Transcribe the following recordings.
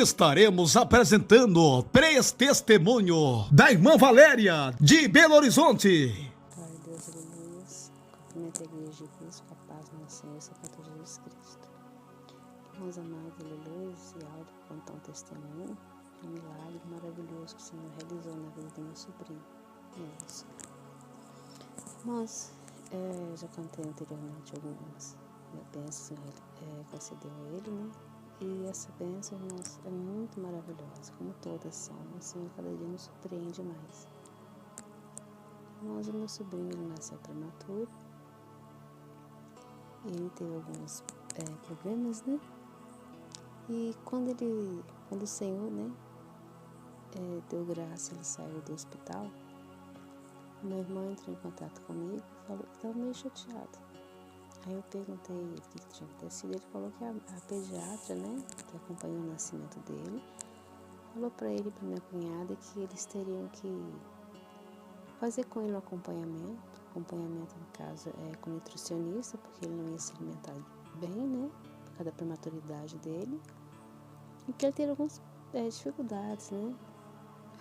estaremos apresentando 3 testemunhos da irmã Valéria, de Belo Horizonte. Glória a Deus, aleluia. Cumprimento a igreja de Cristo, com a paz do nosso Senhor e Salvador Jesus Cristo. Irmãos amados, aleluia, e áudio contar um testemunho, um milagre maravilhoso que o Senhor realizou na vida do meu sobrinho. Isso. Irmãos, já contei anteriormente algumas bênçãos que o Senhor concedeu a ele, né? E essa bênção, irmãos, é muito maravilhosa, como todas são. O Senhor cada dia nos surpreende mais. Irmãos, o meu sobrinho, ele nasceu prematuro. E ele teve alguns problemas, né? E quando o Senhor, né, deu graça, ele saiu do hospital, meu irmão entrou em contato comigo e falou que estava meio chateado. Aí eu perguntei ele o que tinha acontecido. Ele falou que a pediatra, né, que acompanhou o nascimento dele, falou para ele e para minha cunhada que eles teriam que fazer com ele um acompanhamento no caso com nutricionista, porque ele não ia se alimentar bem, né, por causa da prematuridade dele, e que ele teria algumas dificuldades, né,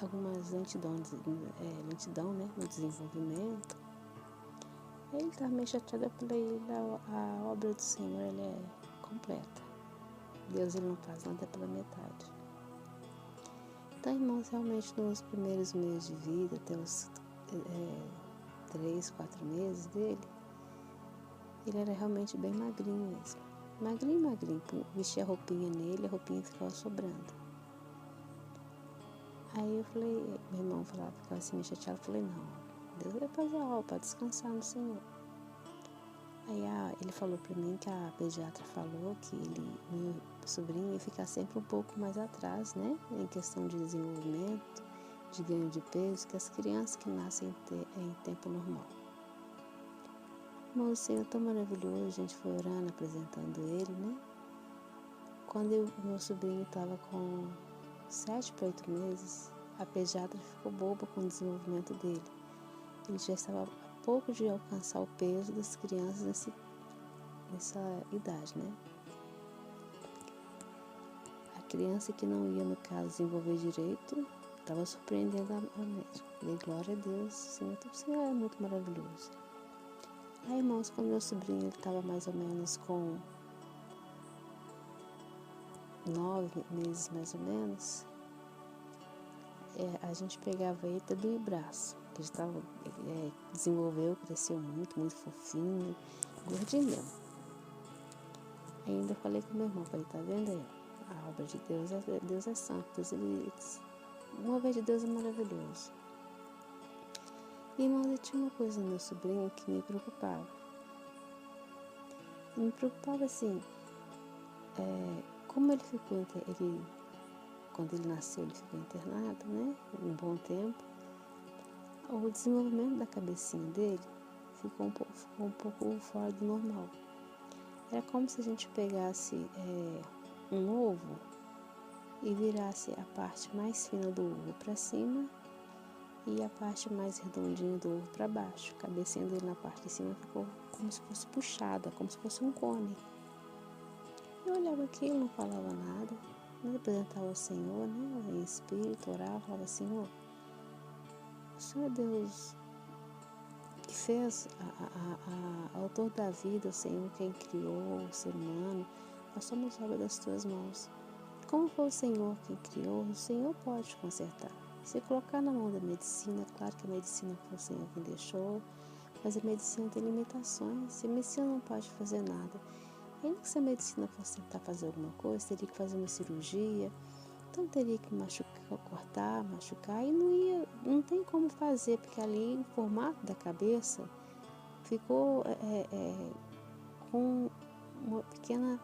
algumas lentidão, né, no desenvolvimento. Aí ele estava meio chateado, eu falei, a obra do Senhor, ela é completa. Deus, ele não faz nada pela metade. Então, irmãos, realmente nos primeiros meses de vida, até os 3, 4 meses dele, ele era realmente bem magrinho mesmo. Magrinho. Vestia a roupinha nele, a roupinha ficava sobrando. Aí eu falei, meu irmão ficava assim meio chateado, eu falei, não, Deus vai fazer a obra para descansar no Senhor. Aí ele falou para mim que a pediatra falou que meu sobrinho ia ficar sempre um pouco mais atrás, né, em questão de desenvolvimento, de ganho de peso, que as crianças que nascem em tempo normal. Mas o Senhor é tão maravilhoso, a gente foi orando, apresentando ele, né? Quando meu sobrinho estava com 7 para 8 meses, a pediatra ficou boba com o desenvolvimento dele. Ele já estava a pouco de alcançar o peso das crianças nessa idade, né? A criança que não ia, no caso, desenvolver direito, estava surpreendendo a médica. Falei, glória a Deus, o Senhor é muito maravilhoso. Aí, irmãos, quando meu sobrinho estava mais ou menos com 9 meses, mais ou menos, a gente pegava ele até do braço. Ele desenvolveu, cresceu muito, muito fofinho, gordinho mesmo. Ainda falei com meu irmão, falei, tá vendo aí? A obra de Deus é santo, o mover de Deus é maravilhoso. E, irmãos, eu tinha uma coisa no meu sobrinho que me preocupava. Me preocupava assim, como quando ele nasceu, ele ficou internado, né, um bom tempo. O desenvolvimento da cabecinha dele ficou um pouco fora do normal. Era como se a gente pegasse um ovo e virasse a parte mais fina do ovo para cima e a parte mais redondinha do ovo para baixo. A cabecinha dele na parte de cima ficou como se fosse puxada, como se fosse um cone. Eu olhava aquilo, não falava nada, mas apresentava ao Senhor, né, em espírito, orava, falava, Senhor, o Senhor é Deus que fez autor da vida, o Senhor quem criou o ser humano, nós somos obra das tuas mãos. Como foi o Senhor quem criou, o Senhor pode consertar. Se colocar na mão da medicina, claro que a medicina foi o Senhor quem deixou, mas a medicina tem limitações, e a medicina não pode fazer nada. Ainda que se a medicina fosse tentar fazer alguma coisa, teria que fazer uma cirurgia, então teria que cortar, machucar, e não tem como fazer, porque ali o formato da cabeça ficou com uma pequena,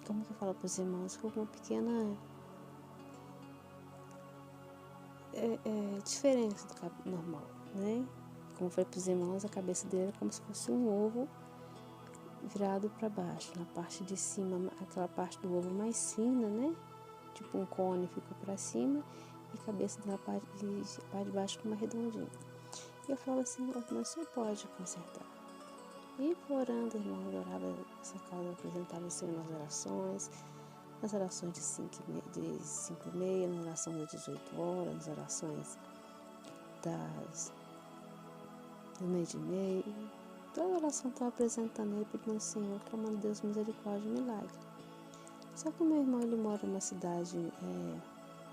como que eu falo para os irmãos, ficou com uma pequena diferença do normal, né? Como eu falei para os irmãos, a cabeça dele era como se fosse um ovo virado para baixo. Na parte de cima, aquela parte do ovo mais fina, né? Tipo um cone ficou para cima e a cabeça da parte de baixo ficou mais redondinha. E eu falava assim, mas você pode consertar. E orando, irmão, eu orava essa causa, eu apresentava o Senhor nas orações. nas orações de 5h30, nas orações das 18 horas, nas orações do meio-dia. Toda oração estava apresentando ele, pedindo ao Senhor, clamando a Deus misericórdia e milagre. Só que o meu irmão, ele mora numa cidade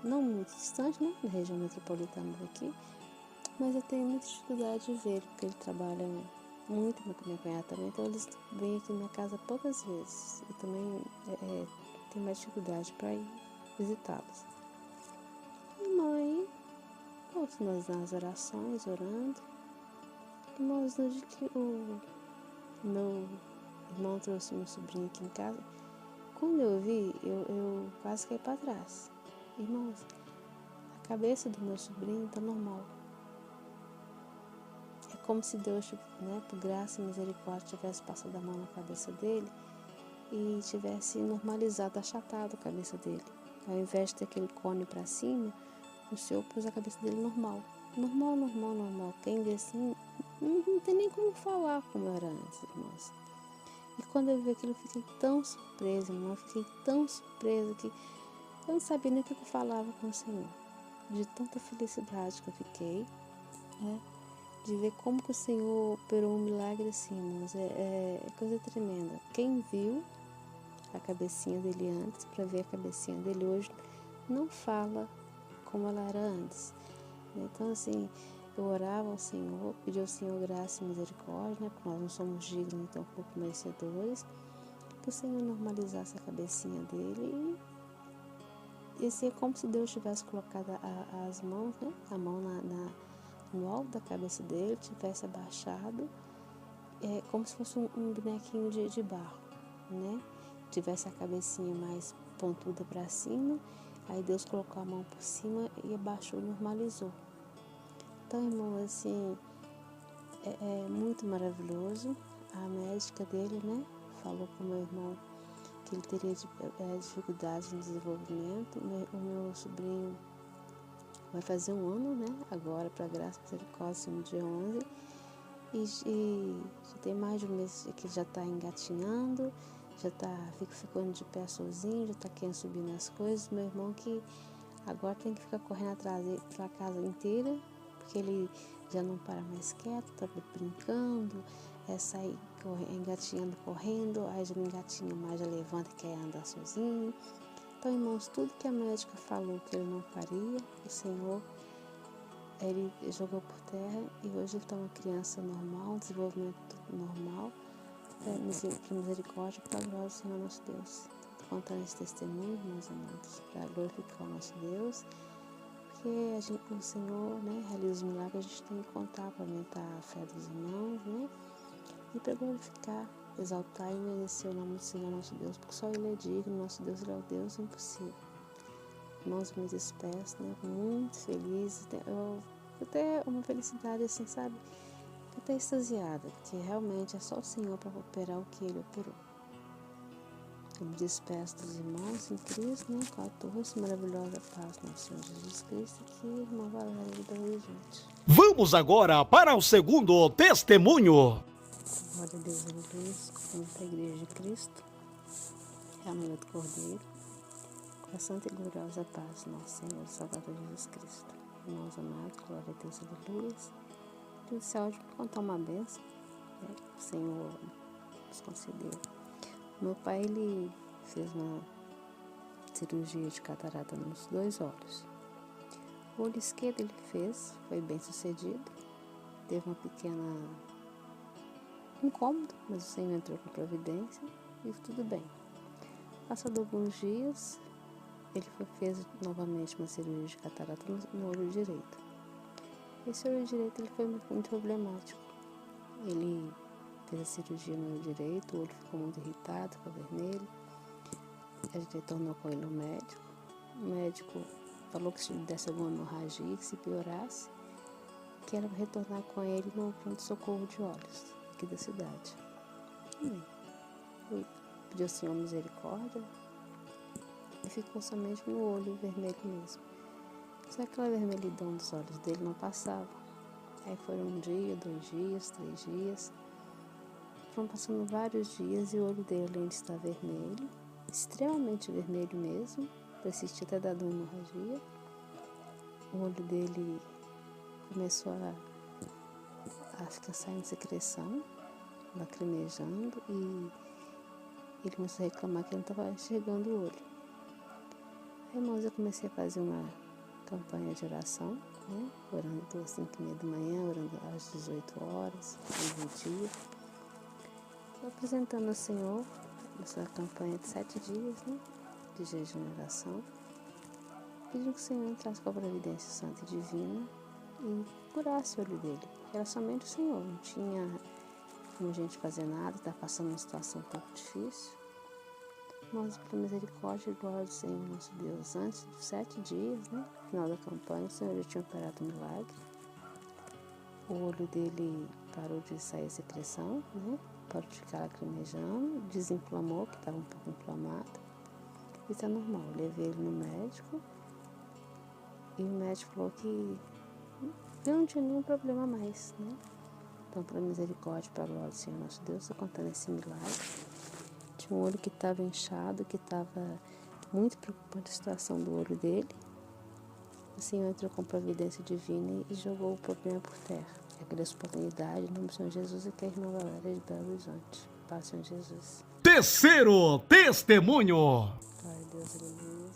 não muito distante, né, da região metropolitana daqui, mas eu tenho muita dificuldade de ver, porque ele trabalha muito, minha cunhada também, então eles vêm aqui na minha casa poucas vezes. Eu também tenho mais dificuldade para ir visitá-los. E mãe, nós nas orações, orando, irmãos, no dia que o meu irmão trouxe meu sobrinho aqui em casa, quando eu vi, eu quase caí para trás. Irmãos, a cabeça do meu sobrinho tá normal. É como se Deus, né, por graça e misericórdia, tivesse passado a mão na cabeça dele e tivesse normalizado, achatado a cabeça dele. Ao invés de ter aquele cone para cima, o Senhor pôs a cabeça dele normal. Normal. Quem vê assim, não tem nem como falar como era antes, irmãos. E quando eu vi aquilo, eu fiquei tão surpresa, irmão. Eu fiquei tão surpresa que eu não sabia nem o que eu falava com o Senhor. De tanta felicidade que eu fiquei, né? De ver como que o Senhor operou um milagre assim, irmãos. É coisa tremenda. Quem viu a cabecinha dele antes, para ver a cabecinha dele hoje, não fala como ela era antes. Então, assim, eu orava ao Senhor, pedia ao Senhor graça e misericórdia, né? Porque nós não somos dignos, então um pouco merecedores, que o Senhor normalizasse a cabecinha dele e assim, é como se Deus tivesse colocado as mãos, né? A mão no alto da cabeça dele, tivesse abaixado, como se fosse um bonequinho de barro, né? Tivesse a cabecinha mais pontuda para cima, aí Deus colocou a mão por cima e abaixou, normalizou. Então, irmão, assim, é muito maravilhoso. A médica dele, né, falou com o meu irmão que ele teria dificuldades no desenvolvimento. O meu sobrinho vai fazer 1 ano, né, agora, para graça e misericórdia, no dia 11. E já tem mais de 1 mês que ele já está engatinhando, já está ficando de pé sozinho, já está querendo subir nas coisas. Meu irmão que agora tem que ficar correndo atrás dele pela casa inteira, porque ele já não para mais quieto, tá brincando, sai engatinhando, correndo, aí já não engatinha mais, já levanta e quer andar sozinho. Então, irmãos, tudo que a médica falou que ele não faria, o Senhor, ele jogou por terra e hoje ele está uma criança normal, um desenvolvimento normal, por misericórdia, para a glória do Senhor nosso Deus. Contando esse testemunho, meus amados, para glorificar o nosso Deus, porque o Senhor, né, realiza os milagres, a gente tem que contar para aumentar a fé dos irmãos, né, e para glorificar, exaltar e merecer o nome do Senhor nosso Deus, porque só Ele é digno, nosso Deus, Ele é o Deus impossível. Irmãos, me despeço, né, muito feliz, até uma felicidade assim, sabe, até extasiada, porque realmente é só o Senhor para operar o que Ele operou. Eu me despeço dos irmãos em Cristo, né, com a doce, maravilhosa paz do nosso Senhor Jesus Cristo, que irmã Valéria de Belo Horizonte. Vamos agora para o segundo testemunho. Glória a Deus, aleluia, muita Igreja de Cristo, é a mulher do Cordeiro, com a santa e gloriosa paz do nosso Senhor e Salvador Jesus Cristo. Irmãos amados, glória a Deus, aleluia. E o céu de contar uma bênção, né, que o Senhor nos concedeu. Meu pai, ele fez uma cirurgia de catarata nos 2 olhos. O olho esquerdo ele fez, foi bem sucedido, teve uma pequena incômodo, mas o Senhor entrou com providência e tudo bem. Passado alguns dias, ele fez novamente uma cirurgia de catarata no olho direito. Esse olho direito ele foi muito problemático. Ele fez a cirurgia no olho direito, o olho ficou muito irritado, ficou vermelho. A gente retornou com ele no médico. O médico falou que se desse alguma hemorragia, que se piorasse, que era retornar com ele no pronto-socorro de olhos, aqui da cidade. Eu pedi ao Senhor misericórdia e ficou somente no olho vermelho mesmo. Só que aquela vermelhidão dos olhos dele não passava. Aí foram 1 dia, 2 dias, 3 dias. Foram passando vários dias e o olho dele, além de estar vermelho, extremamente vermelho mesmo, parecia que tinha até dado uma hemorragia. O olho dele começou a ficar saindo secreção, lacrimejando, e ele começou a reclamar que ele não estava enxergando o olho. Aí, irmãos, eu comecei a fazer uma campanha de oração, né? Orando às 5h30 da manhã, orando às 18 horas, no dia. Estou apresentando ao Senhor essa campanha de 7 dias, né? De jejum e oração, pedindo que o Senhor entrasse com a providência santa e divina e curasse o olho dele. Era somente o Senhor, não tinha como a gente fazer nada, está passando uma situação um pouco difícil. Mas, por misericórdia e glória do Senhor nosso Deus, antes dos 7 dias, né, no final da campanha, o Senhor já tinha operado um milagre. O olho dele parou de sair secreção, né, parou de ficar lacrimejando, desinflamou, que estava um pouco inflamado. E está normal. Eu levei ele no médico e o médico falou que eu não tinha nenhum problema mais, né. Então, por misericórdia e para a glória do Senhor nosso Deus, estou contando esse milagre. Tinha um olho que estava inchado, que estava muito preocupante a situação do olho dele. O Senhor entrou com providência divina e jogou o problema por terra. Agradeço a oportunidade, em nome do Senhor Jesus e que a irmã Valéria de Belo Horizonte. Paz, Senhor Jesus. Terceiro testemunho. Glória a Deus, aleluia.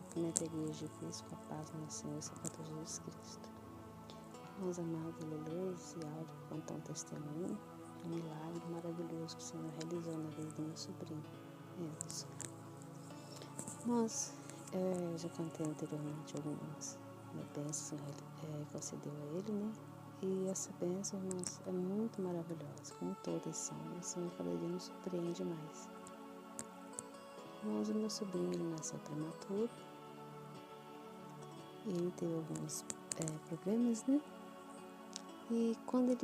Cumprimento a igreja de Cristo com a paz do nosso Senhor e Salvador Jesus Cristo. Meus amados, aleluia, esse áudio conta um testemunho, um milagre maravilhoso que o Senhor realizou na vida do meu sobrinho, Enzo. Nós já contei anteriormente algumas bênçãos que o Senhor concedeu a ele, né? E essa bênção, irmãos, é muito maravilhosa, como todas são. O Senhor cada dia nos surpreende mais. Irmãos, o meu sobrinho, ele nasceu prematuro. E ele teve alguns problemas, né? E quando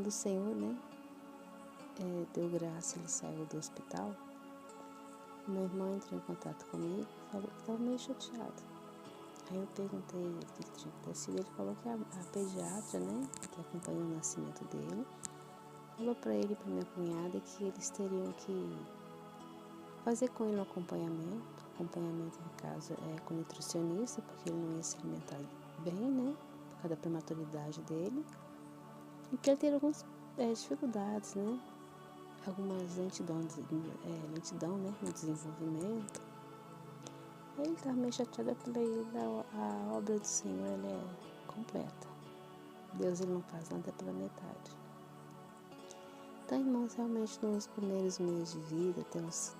o Senhor, né, deu graça, ele saiu do hospital, meu irmão entrou em contato comigo e falou que estava meio chateado. Aí eu perguntei o que tinha acontecido. Ele falou que a pediatra, né, que acompanhou o nascimento dele, falou para ele e para minha cunhada que eles teriam que fazer com ele um acompanhamento no caso com nutricionista, porque ele não ia se alimentar bem, né, por causa da prematuridade dele, e que ele teria algumas dificuldades, né, algumas lentidão, né, no desenvolvimento. Aí ele estava meio chateado, eu falei, a obra do Senhor, ela é completa. Deus, ele não faz nada pela metade. Então, irmãos, realmente nos primeiros meses de vida, até uns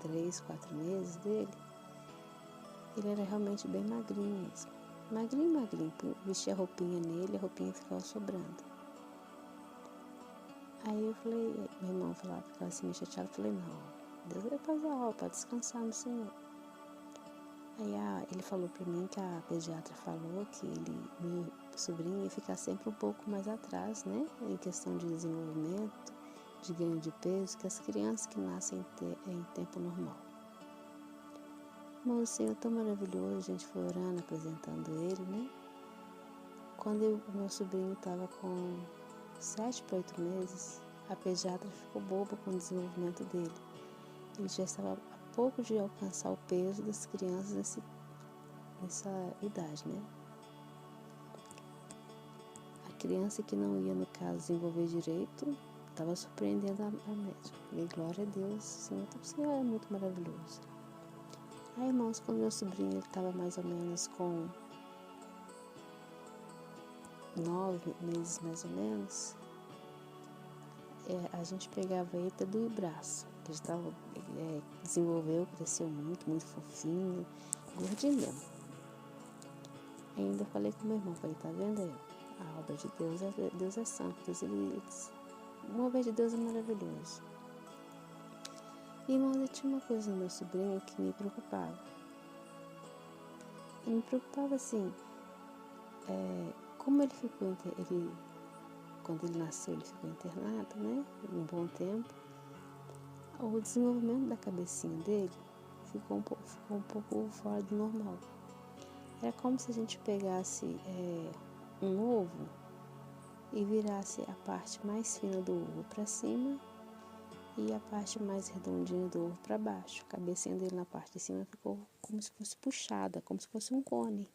3, 4 meses dele, ele era realmente bem magrinho mesmo. Magrinho. Vestia a roupinha nele, a roupinha ficava sobrando. Aí eu falei, meu irmão ficava assim meio chateado, eu falei, não, Deus vai fazer a obra, pode descansar no Senhor. Aí ele falou pra mim que a pediatra falou que meu sobrinho ia ficar sempre um pouco mais atrás, né, em questão de desenvolvimento, de ganho de peso, que as crianças que nascem em tempo normal. Mas o Senhor é tão maravilhoso, a gente foi orando, apresentando ele, né. Quando o meu sobrinho estava com 7 para 8 meses, a pediatra ficou boba com o desenvolvimento dele. Ele já estava a pouco de alcançar o peso das crianças nessa idade, né? A criança que não ia, no caso, desenvolver direito, estava surpreendendo a médica. E glória a Deus, o Senhor é muito maravilhoso. Aí, irmãos, quando meu sobrinho estava mais ou menos com 9 meses, mais ou menos, a gente pegava ele até do braço. Ele desenvolveu, cresceu muito, muito fofinho, gordinho mesmo. Ainda falei com meu irmão, falei, tá vendo aí? A obra de Deus é santo, uma obra de Deus é maravilhoso. E, irmãos, eu tinha uma coisa no meu sobrinho que me preocupava. Eu me preocupava assim, como ele ficou, quando ele nasceu, ele ficou internado, né, um bom tempo. O desenvolvimento da cabecinha dele ficou um pouco fora do normal. Era como se a gente pegasse um ovo e virasse a parte mais fina do ovo para cima e a parte mais redondinha do ovo para baixo. A cabecinha dele na parte de cima ficou como se fosse puxada, como se fosse um cone.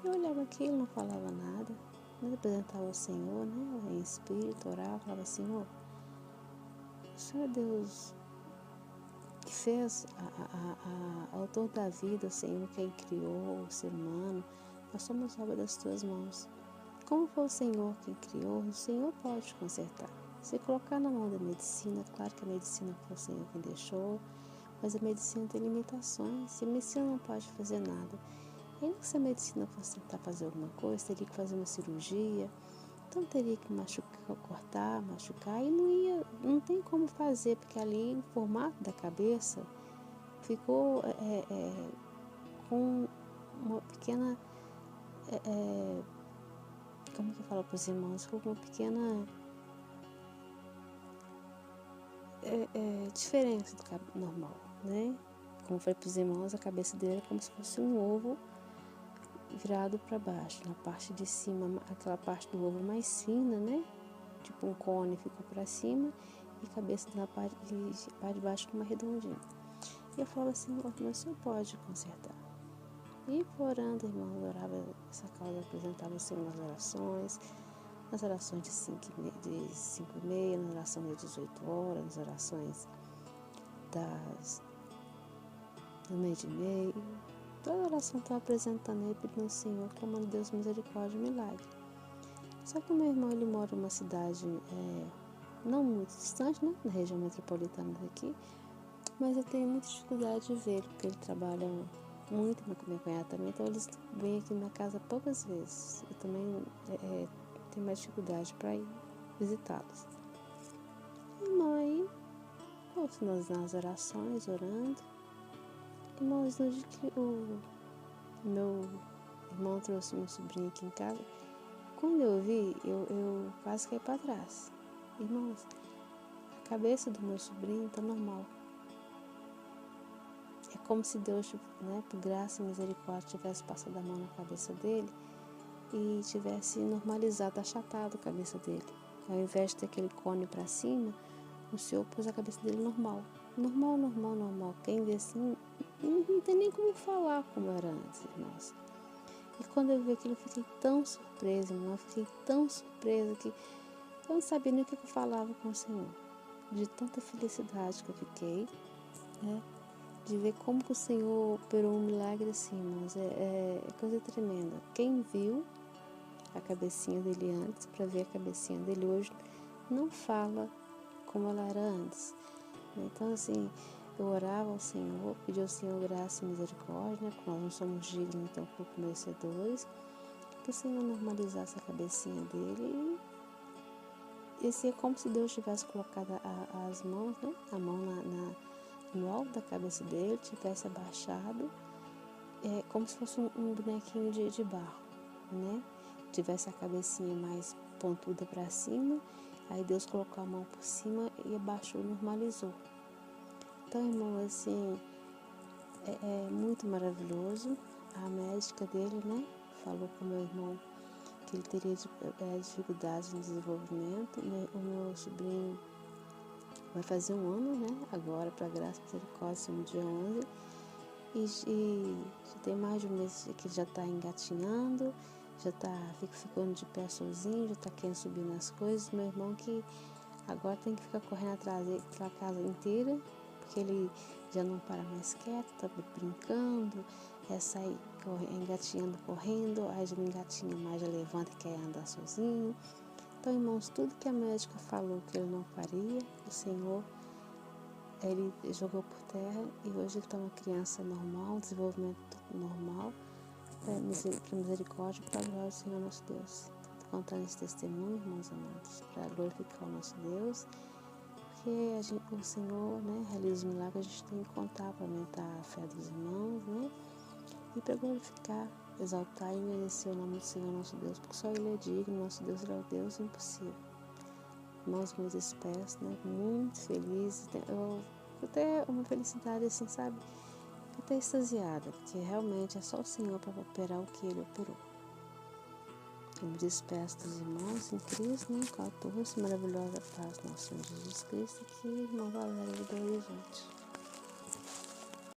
Eu olhava aquilo, não falava nada, mas apresentava ao Senhor, né? Em espírito, orava, falava: Senhor, o Senhor é Deus que fez autor da vida, o Senhor quem criou o ser humano, nós somos obra das tuas mãos. Como foi o Senhor quem criou, o Senhor pode consertar. Se colocar na mão da medicina, claro que a medicina foi o Senhor quem deixou, mas a medicina tem limitações, e a medicina não pode fazer nada. E ainda que se a medicina fosse tentar fazer alguma coisa, teria que fazer uma cirurgia, então teria que cortar, machucar, e não tem como fazer, porque ali o formato da cabeça ficou com uma pequena, como que eu falo para os irmãos, ficou com uma pequena diferença do normal, né? Como eu falei para os irmãos, a cabeça dele é como se fosse um ovo virado para baixo, na parte de cima, aquela parte do ovo mais fina, né? Tipo um cone ficou para cima e a cabeça na parte de baixo como uma redondinha. E eu falo assim: o Senhor pode consertar. E orando, irmão, eu orava essa causa, apresentava o Senhor nas orações de 5h30, nas orações das 18 horas, nas orações do meio-dia. Toda oração estou apresentando ele, pedindo ao Senhor, clamando a Deus misericórdia e milagre. Só que o meu irmão, ele mora em uma cidade não muito distante, né, na região metropolitana daqui, mas eu tenho muita dificuldade de ver ele, porque ele trabalha muito, minha cunhada também, então eles vêm aqui na minha casa poucas vezes. Eu também tenho mais dificuldade para ir visitá-los. Irmão, aí, nós nas orações, orando, irmãos, no dia que o meu irmão trouxe meu sobrinho aqui em casa, quando eu vi, eu quase caí para trás. Irmãos, a cabeça do meu sobrinho tá normal. É como se Deus, né, por graça e misericórdia, tivesse passado a mão na cabeça dele e tivesse normalizado, achatado a cabeça dele. Ao invés de ter aquele cone para cima, o Senhor pôs a cabeça dele normal. Normal. Quem vê assim, não tem nem como falar como era antes, irmãos. E quando eu vi aquilo, eu fiquei tão surpresa, irmão. Eu fiquei tão surpresa que eu não sabia nem o que eu falava com o Senhor. De tanta felicidade que eu fiquei, né? De ver como que o Senhor operou um milagre assim, irmãos. É coisa tremenda. Quem viu a cabecinha dele antes, para ver a cabecinha dele hoje, não fala como ela era antes. Então, assim, eu orava ao Senhor, pedia ao Senhor graça e misericórdia, né? Porque nós não somos dignos, então, pouco merecedores, que o Senhor normalizasse a cabecinha dele. E assim, é como se Deus tivesse colocado as mãos, né? A mão no alto da cabeça dele, tivesse abaixado, como se fosse um bonequinho de barro, né? Tivesse a cabecinha mais pontuda para cima, aí Deus colocou a mão por cima e abaixou, normalizou. Então, irmão, assim, é muito maravilhoso. A médica dele, né, falou com o meu irmão que ele teria dificuldades no desenvolvimento. O meu sobrinho vai fazer 1 ano, né, agora, para graça e misericórdia, no dia 11. E já tem mais de 1 mês que ele já está engatinhando, já está ficando de pé sozinho, já está querendo subir nas coisas. Meu irmão que agora tem que ficar correndo atrás dele pela casa inteira, porque ele já não para mais quieto, está brincando, sai engatinhando, correndo, aí já não engatinha mais, já levanta e quer andar sozinho. Então, irmãos, tudo que a médica falou que ele não faria, o Senhor, ele jogou por terra, e hoje ele está uma criança normal, desenvolvimento normal, para misericórdia e para a glória do Senhor nosso Deus. Estou contando esse testemunho, irmãos amados, para glorificar o nosso Deus, porque o Senhor, né, realiza os milagres, a gente tem que contar para aumentar a fé dos irmãos, né, e para glorificar, exaltar e merecer o nome do Senhor nosso Deus, porque só Ele é digno, nosso Deus é o Deus impossível. Irmãos, me despeço, né, muito feliz, eu até uma felicidade assim, sabe, até extasiada, porque realmente é só o Senhor para operar o que Ele operou. Eu me despeço dos irmãos em Cristo, né? Com a doce, maravilhosa paz do nosso Senhor Jesus Cristo, que irmã Valéria do Belo Horizonte.